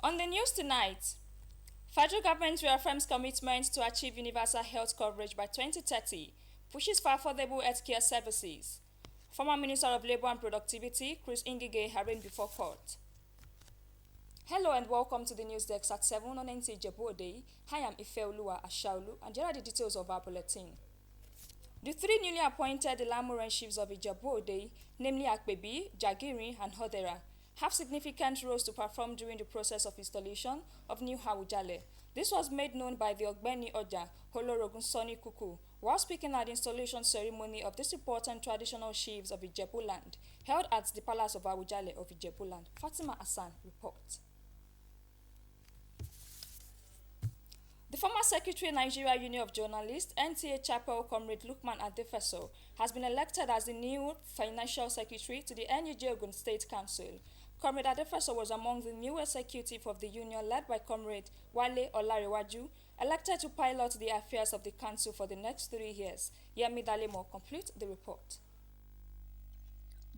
On the news tonight, federal government reaffirms commitment to achieve universal health coverage by 2030, pushes for affordable healthcare services. Former Minister of Labour and Productivity, Chris Ngige, arraigned before court. Hello and welcome to the news desk at 7 on Nta Ijebu Ode. I am Ifeoluwa Ashaulu and here are the details of our bulletin. The three newly appointed Ilamuren chiefs of Ijebu Ode, namely Akpebi, Jagiri and Hodera, have significant roles to perform during the process of installation of new Awujale. This was made known by the Ogbeni Oja, Olorogun Soni Kuku, while speaking at the installation ceremony of this important traditional chiefs of Ijebu land, held at the Palace of Awujale of Ijebu land. Fatima Hassan reports. The former Secretary Nigeria Union of Journalists, Nta Ijebu Comrade Lukman Adefeso, has been elected as the new Financial Secretary to the Nta State Council. Comrade Adefeso was among the new executive of the union led by Comrade Wale Olarewaju, elected to pilot the affairs of the council for the next 3 years. Yemi Dalemo complete the report.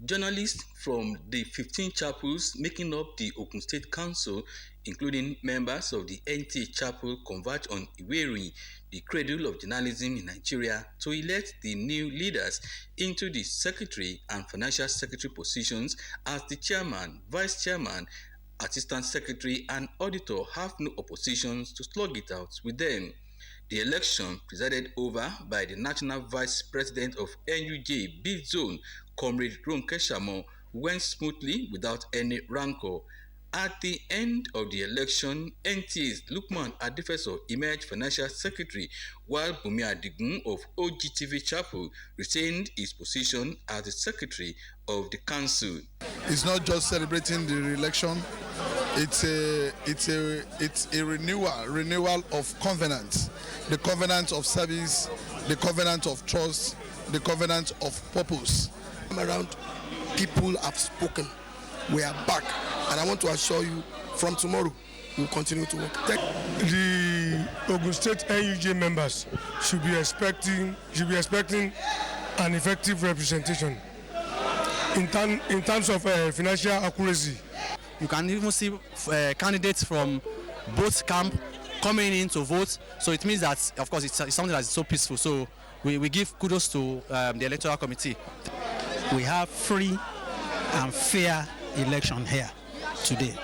Journalists from the 15 chapels making up the Ogun State Council, including members of the Nta Chapel, converge on Iwe-Iroyin, the cradle of journalism in Nigeria, to elect the new leaders into the secretary and financial secretary positions as the chairman, vice chairman, assistant secretary, and auditor have no oppositions to slug it out with them. The election, presided over by the National Vice President of NUJ Bid Zone, Comrade Ronke Shamo, went smoothly without any rancor. At the end of the election, NTA's Lukman Adefeso emerged financial secretary, while Bumi Adigun of OGTV Chapel retained his position as the secretary of the council. It's not just celebrating the re-election; it's a renewal of covenants, the covenant of service, the covenant of trust, the covenant of purpose. Around, people have spoken. We are back, and I want to assure you, from tomorrow, we'll continue to work. The Ogun State NUJ members should be expecting an effective representation in terms of financial accuracy. You can even see candidates from both camps coming in to vote. So it means that, of course, it's something that is so peaceful. So we give kudos to the electoral committee. We have free and fair election here today.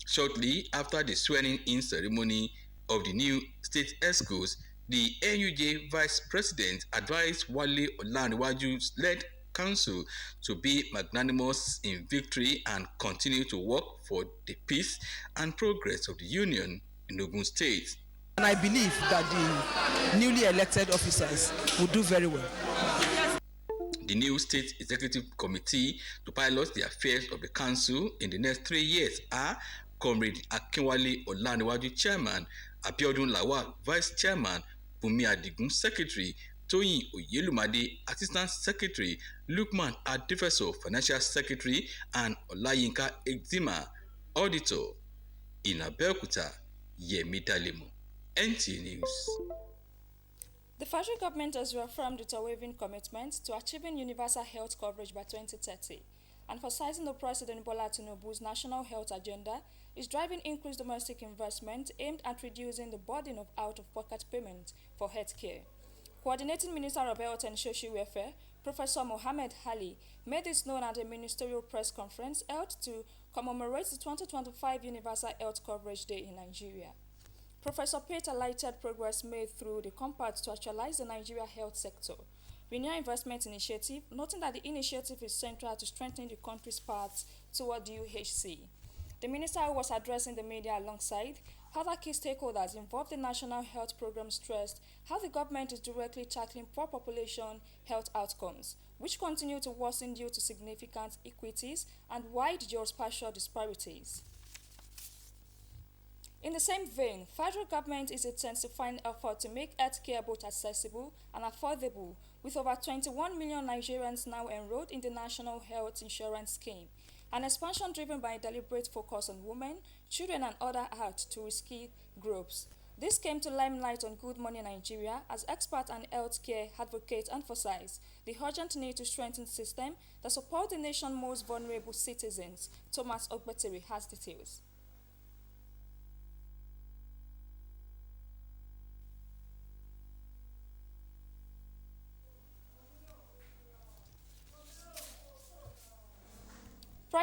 Shortly after the swearing-in ceremony of the new state ESCOs, the NUJ Vice President advised Wale Olarewaju led council to be magnanimous in victory and continue to work for the peace and progress of the union in Ogun State. And I believe that the newly elected officers will do very well. The new State Executive Committee to pilot the affairs of the council in the next 3 years are Comrade Akinwale Olanewaju Chairman, Abiodun Lawal Vice Chairman, Bumi Adigun Secretary, Toyin Oyelumade Assistant Secretary, Lukman Adefeso Financial Secretary, and Olayinka Exima Auditor. In Abeokuta, Yemi Dalemo, NTA News. The federal government has reaffirmed its unwavering commitment to achieving universal health coverage by 2030, emphasizing the President Bola Tinubu's national health agenda is driving increased domestic investment aimed at reducing the burden of out-of-pocket payment for healthcare. Coordinating Minister of Health and Social Welfare, Professor Mohammed Ali, made this known at a ministerial press conference held to commemorate the 2025 Universal Health Coverage Day in Nigeria. Professor Peter highlighted progress made through the Compact to actualize the Nigeria health sector, Renewal Investment Initiative, noting that the initiative is central to strengthening the country's path toward UHC. The minister, who was addressing the media alongside other key stakeholders involved in national health program, stressed how the government is directly tackling poor population health outcomes, which continue to worsen due to significant inequities and wide geospatial disparities. In the same vein, federal government is intensifying effort to make healthcare both accessible and affordable, with over 21 million Nigerians now enrolled in the National Health Insurance Scheme, an expansion driven by a deliberate focus on women, children, and other hard-to-risk groups. This came to limelight on Good Morning Nigeria as experts and healthcare advocates emphasize the urgent need to strengthen systems that support the nation's most vulnerable citizens. Thomas Ogbetere has details.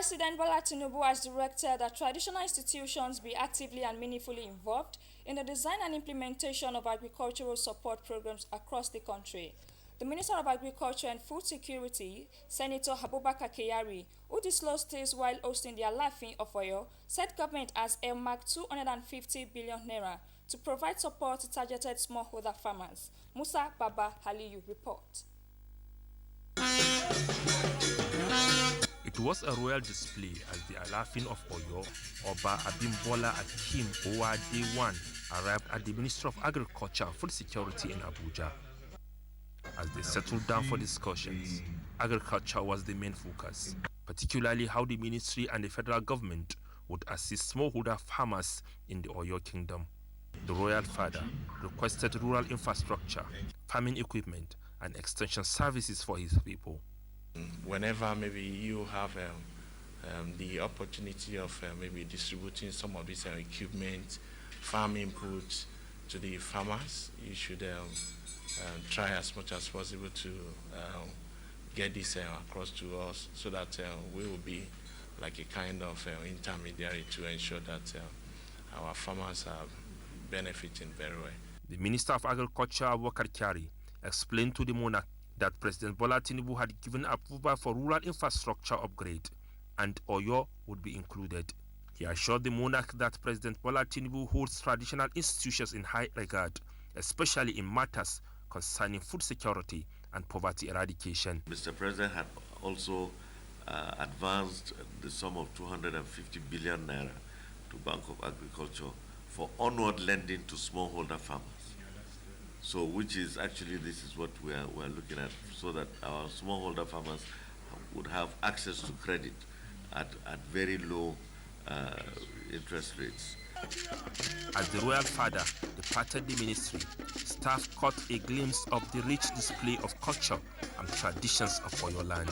President Bola Tinubu has directed that traditional institutions be actively and meaningfully involved in the design and implementation of agricultural support programs across the country. The Minister of Agriculture and Food Security, Senator Abubakar Kyari, who disclosed this while hosting the Alafin of Oyo, said government has earmarked 250 billion naira to provide support to targeted smallholder farmers. Musa Baba Haliyu report. It was a royal display as the Alafin of Oyo, Oba Abimbola Akim Owade I, arrived at the Ministry of Agriculture and Food Security in Abuja. As they settled down for discussions, agriculture was the main focus, particularly how the ministry and the federal government would assist smallholder farmers in the Oyo Kingdom. The royal father requested rural infrastructure, farming equipment, and extension services for his people. Whenever maybe you have the opportunity of maybe distributing some of this equipment, farm inputs to the farmers, you should try as much as possible to get this across to us so that we will be like a kind of intermediary to ensure that our farmers are benefiting very well. The Minister of Agriculture, Abubakar Kyari, explained to the monarch that President Bola Tinubu had given approval for rural infrastructure upgrade and Oyo would be included. He assured the monarch that President Bola Tinubu holds traditional institutions in high regard, especially in matters concerning food security and poverty eradication. Mr. President had also advanced the sum of 250 billion naira to Bank of Agriculture for onward lending to smallholder farmers. So, which is actually, this is what we're looking at, so that our smallholder farmers would have access to credit at very low interest rates. As the royal father departed the ministry, staff caught a glimpse of the rich display of culture and traditions of Oyo land.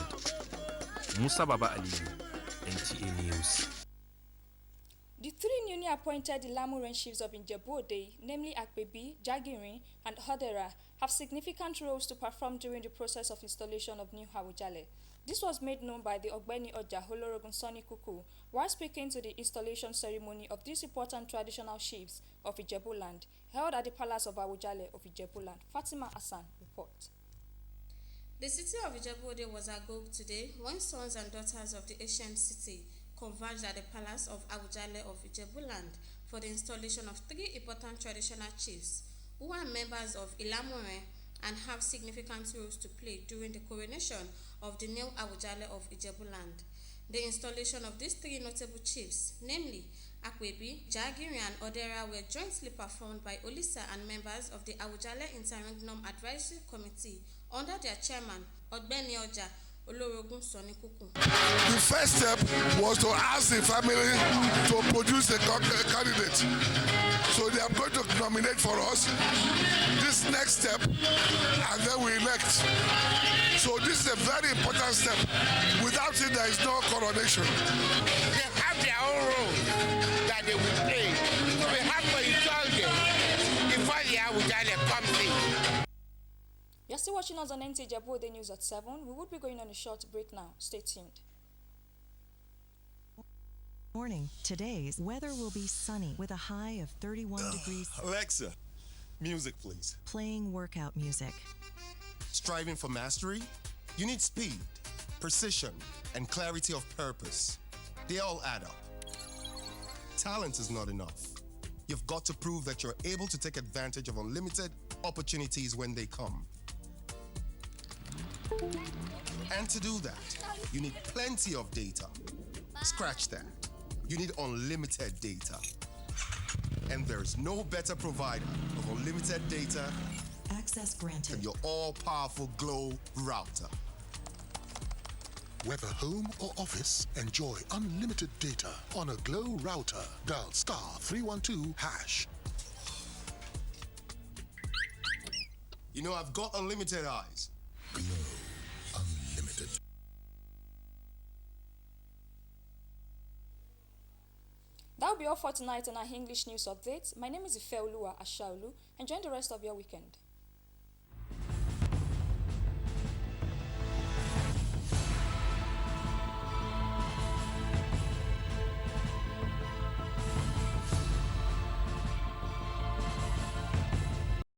Musa Baba Aliyu, NTA News. The three newly appointed Ilamu chiefs of Ijebu Ode, namely Akpebi, Jagirin, and Hodera, have significant roles to perform during the process of installation of new Awujale. This was made known by the Ogbeni Oja Olorogun Sani Kuku while speaking to the installation ceremony of these important traditional chiefs of Ijebu land, held at the Palace of Awujale of Ijebu land. Fatima Hassan report. The city of Ijebu Ode was agog today when sons and daughters of the ancient city converged at the Palace of Awujale of Ijebu land for the installation of three important traditional chiefs who are members of Ilamure and have significant roles to play during the coronation of the new Awujale of Ijebu land. The installation of these three notable chiefs, namely Akwebi, Jagiri, and Odera, were jointly performed by Olisa and members of the Awujale Interregnum Advisory Committee under their chairman, Ogbeni Oja Olorogun Sani Kuku. The first step was to ask the family to produce a candidate. So they are going to nominate for us this next step, and then we elect. So this is a very important step. Without it, there is no coronation. They have their own role that they will play. So we have to indulge them before the Awujale comes in. You're still watching us on Nta Ijebu Ode News at 7. We will be going on a short break now. Stay tuned. Morning. Today's weather will be sunny with a high of 31 degrees. Alexa, music please. Playing workout music. Striving for mastery? You need speed, precision, and clarity of purpose. They all add up. Talent is not enough. You've got to prove that you're able to take advantage of unlimited opportunities when they come. And to do that, you need plenty of data. Scratch that. You need unlimited data. And there's no better provider of unlimited data Access granted than your all-powerful Glow router. Whether home or office, enjoy unlimited data on a Glow router. Dial *312#. You know, I've got unlimited eyes. Glow Unlimited. That will be all for tonight on our English News Update. My name is Ifeoluwa Ashaolu. Enjoy the rest of your weekend.